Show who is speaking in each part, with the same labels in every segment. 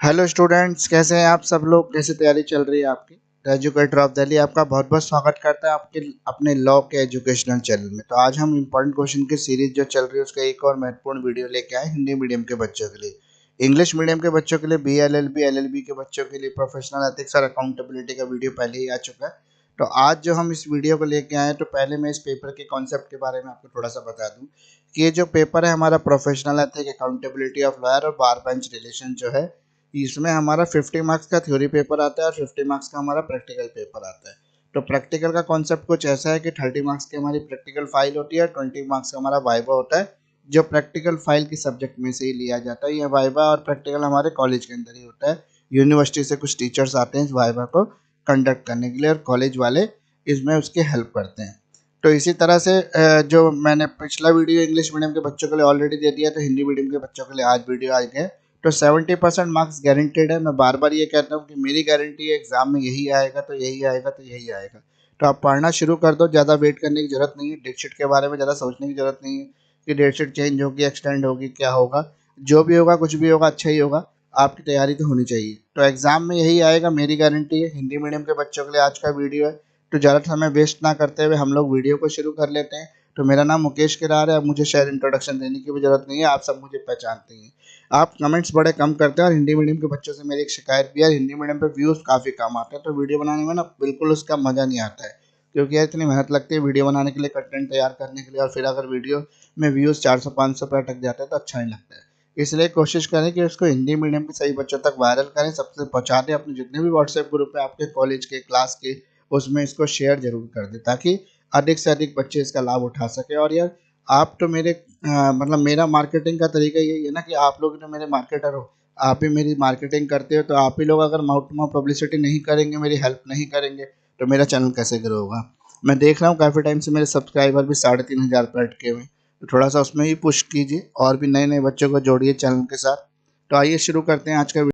Speaker 1: Hello students, कैसे हैं आप सब लोग? कैसे तैयारी चल रही है आपकी? द एजुकेटर ऑफ दिल्ली आपका बहुत बहुत स्वागत करता है आपके अपने लॉ के एजुकेशनल चैनल में। तो आज हम इम्पोर्टेंट क्वेश्चन की सीरीज जो चल रही है उसका एक और महत्वपूर्ण वीडियो लेके आए हिंदी मीडियम के बच्चों के लिए, इंग्लिश मीडियम के बच्चों के लिए BLLB LLB के बच्चों के लिए प्रोफेशनल एथिक्स और अकाउंटेबिलिटी का वीडियो पहले ही आ चुका है। तो आज जो हम इस वीडियो को लेके आए, तो पहले मैं इस पेपर के कॉन्सेप्ट के बारे में आपको थोड़ा सा बता दूं कि ये जो पेपर है हमारा professional ethic, accountability of lawyer और बार बेंच रिलेशन जो है, इसमें हमारा 50 मार्क्स का थ्योरी पेपर आता है और 50 मार्क्स का हमारा प्रैक्टिकल पेपर आता है। तो प्रैक्टिकल का कॉन्सेप्ट कुछ ऐसा है कि 30 मार्क्स की हमारी प्रैक्टिकल फाइल होती है, 20 मार्क्स का हमारा वाइवा होता है जो प्रैक्टिकल फाइल की सब्जेक्ट में से ही लिया जाता है। यह वाइवा और प्रैक्टिकल हमारे कॉलेज के अंदर ही होता है। यूनिवर्सिटी से कुछ टीचर्स आते हैं इस वाइवा को कंडक्ट करने के लिए और कॉलेज वाले इसमें उसकी हेल्प करते हैं। तो इसी तरह से जो मैंने पिछला वीडियो इंग्लिश मीडियम के बच्चों के लिए ऑलरेडी दे दिया, तो हिंदी मीडियम के बच्चों के लिए आज वीडियो आ गया। तो 70% मार्क्स गारंटेड है। मैं बार बार ये कहता हूँ कि मेरी गारंटी है एग्जाम में यही आएगा तो यही आएगा तो यही आएगा। तो आप पढ़ना शुरू कर दो, ज़्यादा वेट करने की जरूरत नहीं है, डेट शीट के बारे में ज़्यादा सोचने की जरूरत नहीं है कि डेट शीट चेंज होगी, एक्सटेंड होगी, क्या होगा। जो भी होगा, कुछ भी होगा, अच्छा ही होगा। आपकी तैयारी तो होनी चाहिए। तो एग्जाम में यही आएगा, मेरी गारंटी है। हिंदी मीडियम के बच्चों के लिए आज का वीडियो है। तो ज़्यादा समय वेस्ट ना करते हुए हम लोग वीडियो को शुरू कर लेते हैं। तो मेरा नाम मुकेश किरार है। अब मुझे शायद इंट्रोडक्शन देने की भी जरूरत नहीं है, आप सब मुझे पहचानते हैं। आप कमेंट्स बड़े कम करते हैं और हिंदी मीडियम के बच्चों से मेरी एक शिकायत भी है, हिंदी मीडियम पे व्यूज़ काफ़ी कम आते हैं। तो वीडियो बनाने में ना बिल्कुल उसका मज़ा नहीं आता है, क्योंकि यार इतनी मेहनत लगती है वीडियो बनाने के लिए, कंटेंट तैयार करने के लिए, और फिर अगर वीडियो में व्यूज़ 400-500 पे अटक जाते हैं तो अच्छा नहीं लगता है। इसलिए कोशिश करें कि उसको हिंदी मीडियम के सही बच्चों तक वायरल करें, सबसे पहुँचा दें। अपने जितने भी व्हाट्सएप ग्रुप है आपके कॉलेज के, क्लास के, उसमें इसको शेयर जरूर कर दें ताकि अधिक से अधिक बच्चे इसका लाभ उठा सके। और यार आप तो मेरे मतलब मेरा मार्केटिंग का तरीका यही है ना कि आप लोग जो मेरे मार्केटर हो, आप ही मेरी मार्केटिंग करते हो। तो आप ही लोग अगर माउथ टू माउथ पब्लिसिटी नहीं करेंगे, मेरी हेल्प नहीं करेंगे, तो मेरा चैनल कैसे ग्रो होगा। मैं देख रहा हूँ काफ़ी टाइम से मेरे सब्सक्राइबर भी 3,500 पर अटके हुए हैं। तो थोड़ा सा उसमें ही पुश कीजिए और भी नए नए बच्चों को जोड़िए चैनल के साथ। तो आइए शुरू करते हैं आज का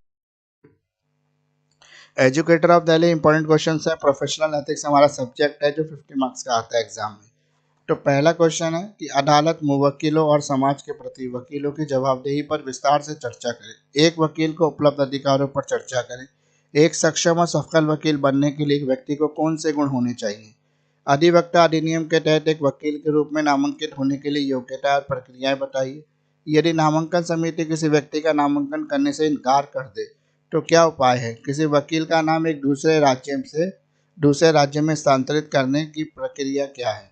Speaker 1: educator of Delhi. Important question है। प्रोफेशनल एथिक्स हमारा सब्जेक्ट है जो 50 मार्क्स का आता है एग्जाम में। तो पहला क्वेश्चन है कि अदालत मुवक्किलों और समाज के प्रति वकीलों की जवाबदेही पर विस्तार से चर्चा करे। एक वकील को उपलब्ध अधिकारों पर चर्चा करें। एक सक्षम और सफल वकील बनने के लिए एक व्यक्ति को कौन से गुण होने चाहिए? अधिवक्ता अधिनियम के तहत एक वकील के रूप में नामांकित होने के लिए योग्यता और प्रक्रियाएं बताइए। यदि नामांकन समिति किसी व्यक्ति का नामांकन करने से इनकार कर दे तो क्या उपाय है? किसी वकील का नाम एक दूसरे राज्य में स्थानांतरित करने की प्रक्रिया क्या है?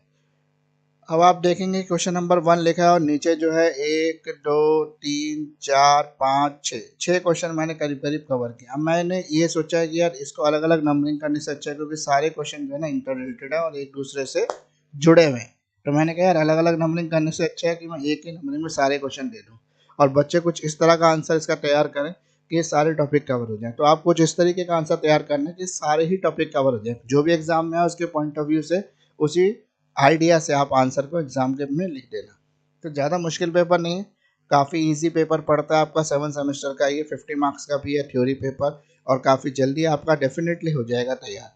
Speaker 1: अब आप देखेंगे क्वेश्चन नंबर 1 लिखा है और नीचे जो है 1 2 3 4 5 6 6 क्वेश्चन मैंने करीब करीब कवर किया। अब मैंने ये सोचा है कि यार इसको अलग अलग नंबरिंग करने से अच्छा है, क्योंकि सारे क्वेश्चन जो है ना इंटर रिलेटेड है और एक दूसरे से जुड़े हुए हैं। तो मैंने कहा यार अलग अलग नंबरिंग करने से अच्छा है कि मैं एक ही नंबरिंग में सारे क्वेश्चन दे दूँ और बच्चे कुछ इस तरह का आंसर इसका तैयार करें कि ये सारे टॉपिक कवर हो जाए। तो आप कुछ इस तरीके का आंसर तैयार करना कि सारे ही टॉपिक कवर हो जाए, जो भी एग्जाम में है उसके पॉइंट ऑफ व्यू से, उसी आइडिया से आप आंसर को एग्जाम के में लिख देना। तो ज़्यादा मुश्किल पेपर नहीं है, काफ़ी इजी पेपर पड़ता है आपका। 7 सेमेस्टर का ये 50 मार्क्स का भी है थ्योरी पेपर और काफ़ी जल्दी आपका डेफिनेटली हो जाएगा तैयार।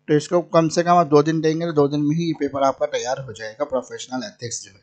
Speaker 1: तो इसको कम से कम आप 2 दिन देंगे तो 2 दिन में ही ये पेपर आपका तैयार हो जाएगा, प्रोफेशनल एथिक्स जो है।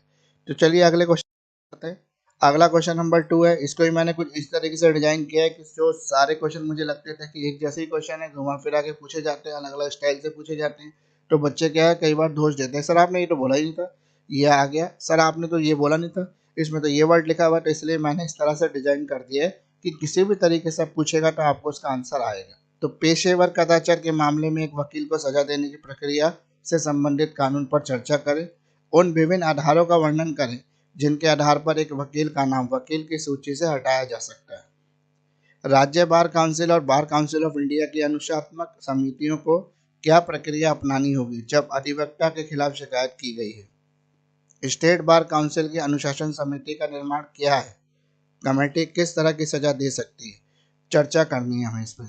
Speaker 1: तो चलिए अगले क्वेश्चन करते हैं। अगला क्वेश्चन नंबर 2 है। इसको ही मैंने कुछ इस तरीके से डिजाइन किया है कि जो सारे क्वेश्चन मुझे लगते थे कि एक जैसे ही क्वेश्चन है, घुमा फिरा के पूछे जाते हैं, अलग अलग स्टाइल से पूछे जाते हैं। तो बच्चे क्या है, कई बार दोष देते हैं, सर आपने ये तो बोला ही नहीं था, ये आ गया, सर आपने तो ये बोला नहीं था, इसमें तो ये वर्ड लिखा हुआ। तो इसलिए मैंने इस तरह से डिजाइन कर दिया है कि किसी भी तरीके से पूछेगा तो आपको उसका आंसर आएगा। तो पेशेवर कदाचार के मामले में एक वकील को सजा देने की प्रक्रिया से संबंधित कानून पर चर्चा करें। उन विभिन्न आधारों का वर्णन करें जिनके आधार पर एक वकील का नाम वकील की सूची से हटाया जा सकता है। राज्य बार काउंसिल और बार काउंसिल ऑफ इंडिया की अनुशासनात्मक समितियों को क्या प्रक्रिया अपनानी होगी जब अधिवक्ता के खिलाफ शिकायत की गई है? स्टेट बार काउंसिल की अनुशासन समिति का निर्माण क्या है? कमेटी किस तरह की सजा दे सकती है? चर्चा करनी है हमें इसमें।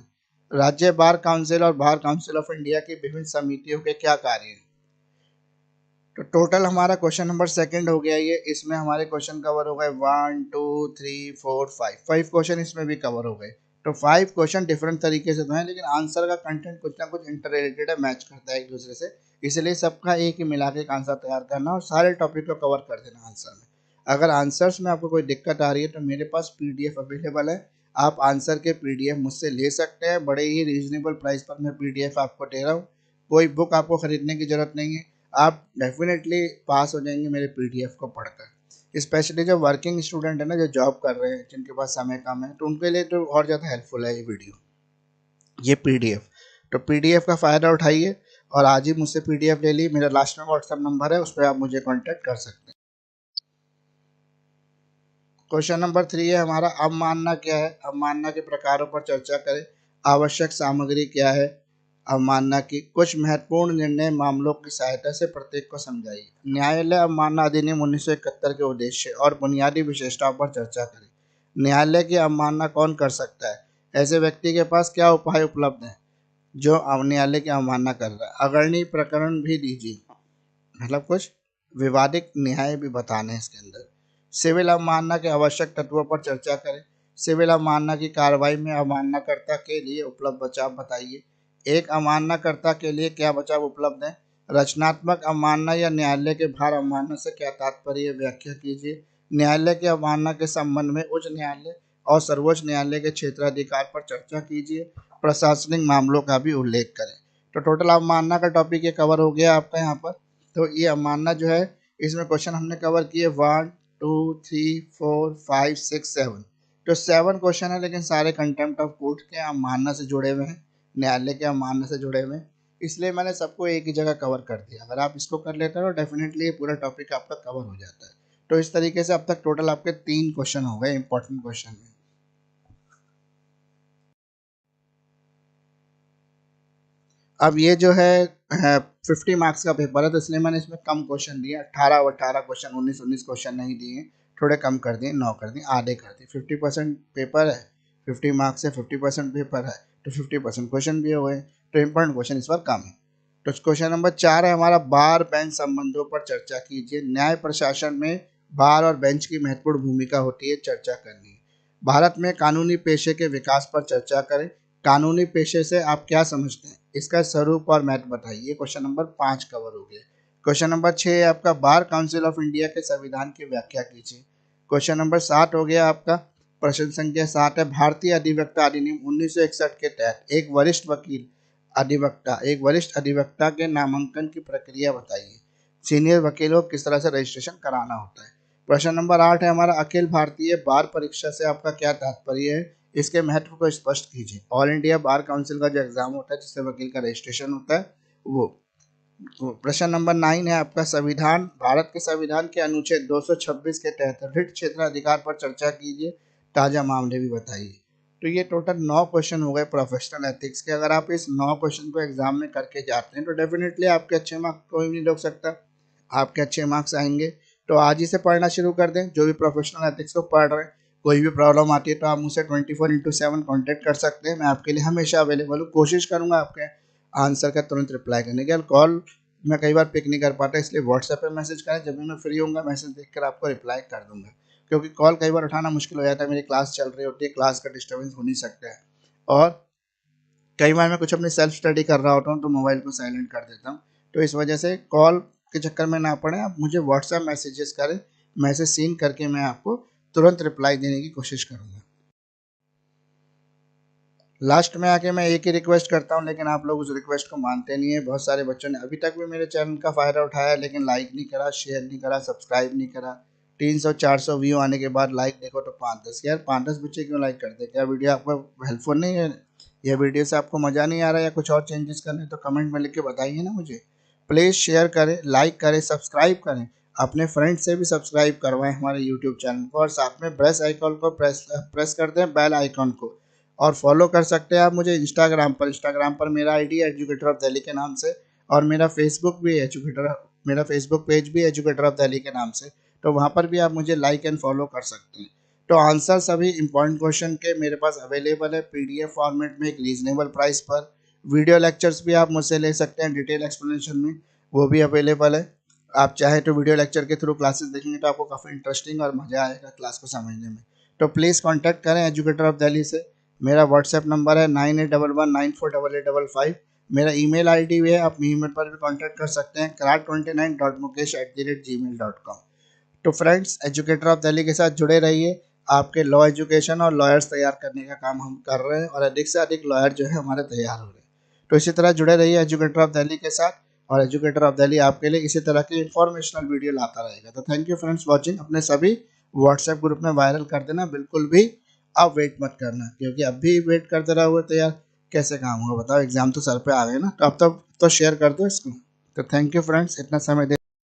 Speaker 1: राज्य बार काउंसिल और बार काउंसिल ऑफ इंडिया की विभिन्न समितियों के क्या कार्य हैं? तो टोटल हमारा क्वेश्चन नंबर सेकंड हो गया ये। इसमें हमारे क्वेश्चन कवर हो गए 1 2 3 4 5 क्वेश्चन इसमें भी कवर हो गए। तो 5 क्वेश्चन डिफरेंट तरीके से तो हैं, लेकिन आंसर का कंटेंट कुछ ना कुछ इंटर रिलेटेड है, मैच करता है एक दूसरे से। इसलिए सबका एक ही मिला के आंसर तैयार करना और सारे टॉपिक को कवर कर देना आंसर में। अगर आंसर्स में आपको कोई दिक्कत आ रही है तो मेरे पास PDF अवेलेबल है, आप आंसर के पीडीएफ मुझसे ले सकते हैं, बड़े ही रीजनेबल प्राइस पर मैं पीडीएफ आपको दे रहा हूँ। कोई बुक आपको खरीदने की जरूरत नहीं है, आप डेफिनेटली पास हो जाएंगे मेरे पीडीएफ को पढ़कर। स्पेशली जो वर्किंग स्टूडेंट है ना, जो जॉब कर रहे हैं, जिनके पास समय कम है, तो उनके लिए तो और ज़्यादा हेल्पफुल है ये वीडियो, ये पीडीएफ। तो पीडीएफ का फ़ायदा उठाइए और आज ही मुझसे पीडीएफ ले ली। मेरा लास्ट में व्हाट्सएप नंबर है, उस पर आप मुझे कांटेक्ट कर सकते हैं। क्वेश्चन नंबर 3 है हमारा, अवमानना क्या है? अवमानना के प्रकारों पर चर्चा करें। आवश्यक सामग्री क्या है? अवमानना की कुछ महत्वपूर्ण निर्णय मामलों की सहायता से प्रत्येक को समझाइए। न्यायालय अवमानना अधिनियम 1971 के उद्देश्य और बुनियादी विशेषताओं पर चर्चा करें। न्यायालय की अवमानना कौन कर सकता है? ऐसे व्यक्ति के पास क्या उपाय उपलब्ध हैं जो न्यायालय की अवमानना कर रहा है? अग्रणी प्रकरण भी दीजिए, मतलब कुछ विवादित न्याय भी बताने हैं इसके अंदर। सिविल अवमानना के आवश्यक तत्वों पर चर्चा करें। सिविल अवमानना की कार्रवाई में अवमाननाकर्ता के लिए उपलब्ध बचाव बताइए। एक अवमाननाकर्ता के लिए क्या बचाव उपलब्ध है? रचनात्मक अवमानना या न्यायालय के भार अवमानना से क्या तात्पर्य, व्याख्या कीजिए। न्यायालय की अवमानना के संबंध में उच्च न्यायालय और सर्वोच्च न्यायालय के क्षेत्राधिकार पर चर्चा कीजिए। प्रशासनिक मामलों का भी उल्लेख करें। तो टोटल अवमानना का टॉपिक ये कवर हो गया आपका यहाँ पर। तो ये अवमानना जो है, इसमें क्वेश्चन हमने कवर किए 1 2 3 4 5 6 7। तो 7 क्वेश्चन है, लेकिन सारे कंटेम्प्ट ऑफ कोर्ट के अवमानना से जुड़े हुए हैं, न्यायालय के अवमानना से जुड़े हुए हैं, इसलिए मैंने सबको एक ही जगह कवर कर दिया। अगर आप इसको कर लेते हो तो डेफिनेटली ये पूरा टॉपिक आपका कवर हो जाता है। तो इस तरीके से अब तक टोटल आपके 3 क्वेश्चन हो गए इंपॉर्टेंट क्वेश्चन में। अब ये जो है 50 मार्क्स का पेपर है, तो इसलिए मैंने इसमें कम क्वेश्चन दिए, 18 क्वेश्चन, 19 क्वेश्चन नहीं दिए, थोड़े कम कर दिए, 9 कर दिए, आधे कर दिए। 50% पेपर है, 50 मार्क्स है, 50% पेपर है, तो 50% क्वेश्चन भी हो गए, तो इम्पोर्टेंट क्वेश्चन इस बार कम है। तो क्वेश्चन नंबर 4 है हमारा, बार बेंच संबंधों पर चर्चा कीजिए। न्याय प्रशासन में बार और बेंच की महत्वपूर्ण भूमिका होती है, चर्चा करनी है। भारत में कानूनी पेशे के विकास पर चर्चा करें। कानूनी पेशे से आप क्या समझते हैं? इसका स्वरूप और महत्व बताइए। क्वेश्चन नंबर 5 कवर हो गया। क्वेश्चन नंबर 6 है आपका, बार काउंसिल ऑफ इंडिया के संविधान की व्याख्या कीजिए। क्वेश्चन नंबर 7 हो गया आपका, प्रश्न संख्या 7 है, भारतीय अधिवक्ता अधिनियम 1961 के तहत एक वरिष्ठ अधिवक्ता के नामांकन की प्रक्रिया बताइए। सीनियर वकीलों को किस तरह से रजिस्ट्रेशन कराना होता है। प्रश्न नंबर 8 है हमारा, अखिल भारतीय बार परीक्षा से आपका क्या तात्पर्य है? इसके महत्व को स्पष्ट कीजिए। ऑल इंडिया बार काउंसिल का जो एग्जाम होता है, जिससे वकील का रजिस्ट्रेशन होता है, वो। प्रश्न नंबर 9 है आपका, संविधान, भारत के संविधान के अनुच्छेद 226 के तहत रिट क्षेत्राधिकार पर चर्चा कीजिए, ताजा मामले भी बताइए। तो ये टोटल 9 क्वेश्चन हो गए प्रोफेशनल एथिक्स के। अगर आप इस 9 क्वेश्चन को एग्जाम में करके जाते हैं तो डेफिनेटली आपके अच्छे मार्क्स कोई नहीं रोक सकता, आपके अच्छे मार्क्स आएंगे। तो आज ही से पढ़ना शुरू कर दें, जो भी प्रोफेशनल एथिक्स को पढ़ रहे हैं। कोई भी प्रॉब्लम आती है तो आप मुझसे 24/7 कॉन्टेक्ट कर सकते हैं, मैं आपके लिए हमेशा अवेलेबल हूँ। कोशिश करूँगा आपके आंसर का तुरंत रिप्लाई करने के। कॉल मैं कई बार पिक नहीं कर पाता, इसलिए व्हाट्सएप पे मैसेज करें, जब भी मैं फ्री होऊंगा मैसेज देखकर आपको रिप्लाई कर दूंगा, क्योंकि कॉल कई बार उठाना मुश्किल हो जाता है, मेरी क्लास चल रही होती है, क्लास का डिस्टर्बेंस हो नहीं सकता है। और कई बार मैं कुछ अपनी सेल्फ स्टडी कर रहा होता हूँ तो मोबाइल को साइलेंट कर देता हूँ, तो इस वजह से कॉल के चक्कर में ना पड़े, आप मुझे व्हाट्सएप मैसेजेस करें, मैसेज सीन करके मैं आपको तुरंत रिप्लाई देने की कोशिश करूँगा। लास्ट में आके मैं एक ही रिक्वेस्ट करता हूँ, लेकिन आप लोग उस रिक्वेस्ट को मानते नहीं है। बहुत सारे बच्चों ने अभी तक भी मेरे चैनल का फ़ायदा उठाया, लेकिन लाइक नहीं करा, शेयर नहीं करा, सब्सक्राइब नहीं करा। 300-400 व्यू आने के बाद लाइक देखो तो 5-10, यार 5-10 बच्चे क्यों लाइक करते? क्या वीडियो आपको हेल्पफुल नहीं है? यह वीडियो से आपको मज़ा नहीं आ रहा, या कुछ और चेंजेस करने, तो कमेंट में लिख के बताइए ना मुझे। प्लीज़ शेयर करें, लाइक करें, सब्सक्राइब करें, अपने फ्रेंड से भी सब्सक्राइब करवाएं हमारे यूट्यूब चैनल को, और साथ में प्रेस कर दें बेल आइकॉन को। और फॉलो कर सकते हैं आप मुझे इंस्टाग्राम पर मेरा आईडी है एजुकेटर ऑफ दिल्ली के नाम से, और मेरा फेसबुक पेज भी एजुकेटर ऑफ दिल्ली के नाम से, तो वहाँ पर भी आप मुझे लाइक एंड फॉलो कर सकते हैं। तो आंसर सभी इंपॉर्टेंट क्वेश्चन के मेरे पास अवेलेबल है पीडीएफ फॉर्मेट में, एक रीजनेबल प्राइस पर। वीडियो लेक्चर्स भी आप मुझसे ले सकते हैं डिटेल एक्सप्लेनेशन में, वो भी अवेलेबल है। आप चाहे तो वीडियो लेक्चर के थ्रू क्लासेस देखेंगे तो आपको काफ़ी इंटरेस्टिंग और मज़ा आएगा क्लास को समझने में। तो प्लीज़ कॉन्टैक्ट करें एजुकेटर ऑफ दिल्ली से। मेरा व्हाट्सएप नंबर है 9811948855। मेरा ईमेल आईडी भी है, आप ईमेल पर भी कांटेक्ट कर सकते हैं, karat29.mukesh@gmail.com। तो फ्रेंड्स, एजुकेटर ऑफ दिल्ली के साथ जुड़े रहिए, आपके लॉ एजुकेशन और लॉयर्स तैयार करने का काम हम कर रहे हैं और अधिक से अधिक लॉयर जो है हमारे तैयार हो रहे हैं। तो इसी तरह जुड़े रहिए एजुकेटर ऑफ दिल्ली के साथ, और एजुकेटर ऑफ दिल्ली आपके लिए इसी तरह की इंफॉर्मेशनल वीडियो लाता रहेगा। तो थैंक यू फ्रेंड्स वॉचिंग। अपने सभी व्हाट्सएप ग्रुप में वायरल कर देना, बिल्कुल भी आप वेट मत करना, क्योंकि अब भी वेट करते रहोगे तो यार कैसे काम होगा बताओ, एग्जाम तो सर पे आ गए ना। तो अब तो शेयर कर दो इसको। तो थैंक यू फ्रेंड्स, इतना समय दे